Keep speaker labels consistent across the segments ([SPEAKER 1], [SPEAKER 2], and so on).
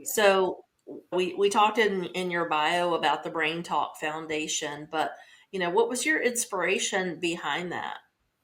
[SPEAKER 1] yeah.
[SPEAKER 2] So we talked in your bio about the Brain Talk Foundation, but what was your inspiration behind that?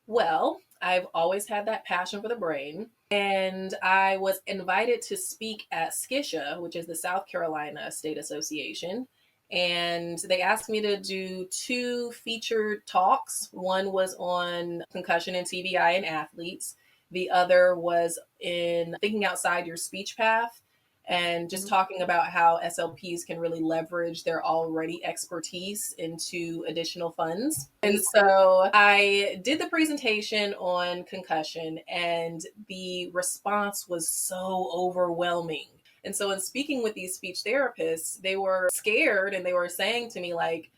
[SPEAKER 1] Well, I've always had that passion for the brain, and I was invited to speak at SCSHA, which is the South Carolina State Association. And they asked me to do two featured talks. One was on concussion and TBI in athletes. The other was in thinking outside your speech path and just
[SPEAKER 2] Mhm.
[SPEAKER 1] talking about how SLPs can really leverage their already expertise into additional funds. And so I did the presentation on concussion, and the response was so overwhelming. And so, in speaking with these speech therapists, they were scared and they were saying to me, like,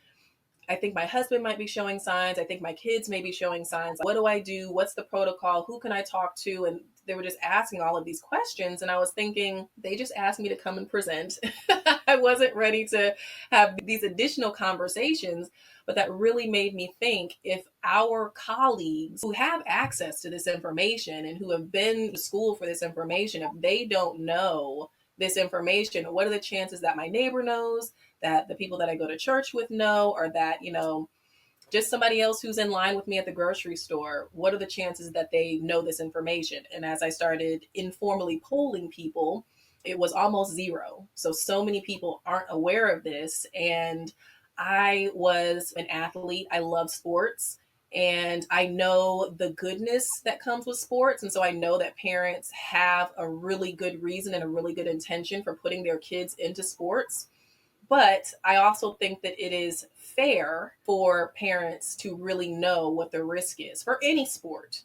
[SPEAKER 1] I think my husband might be showing signs. I think my kids may be showing signs. What do I do? What's the protocol? Who can I talk to? And they were just asking all of these questions. And I was thinking, they just asked me to come and present. I wasn't ready to have these additional conversations. But that really made me think, if our colleagues who have access to this information and who have been to school for this information, if they don't know this information, what are the chances that my neighbor knows, that the people that I go to church with know, or that, just somebody else who's in line with me at the grocery store? What are the chances that they know this information? And as I started informally polling people, it was almost zero. So many people aren't aware of this. And I was an athlete. I love sports. And I know the goodness that comes with sports. And so I know that parents have a really good reason and a really good intention for putting their kids into sports. But I also think that it is fair for parents to really know what the risk is for any sport,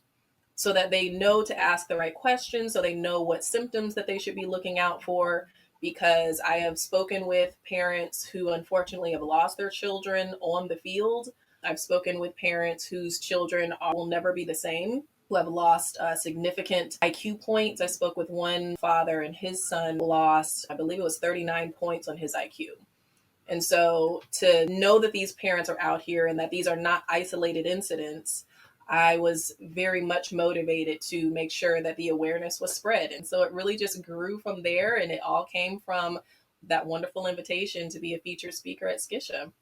[SPEAKER 1] so that they know to ask the right questions, so they know what symptoms that they should be looking out for. Because I have spoken with parents who unfortunately have lost their children on the field. I've spoken with parents whose children will never be the same, who have lost significant IQ points. I spoke with one father, and his son lost, I believe it was 39 points on his IQ. And so to know that these parents are out here and that these are not isolated incidents, I was very much motivated to make sure that the awareness was spread. And so it really just grew from there, and it all came from that wonderful invitation to be a featured speaker at SCSHA.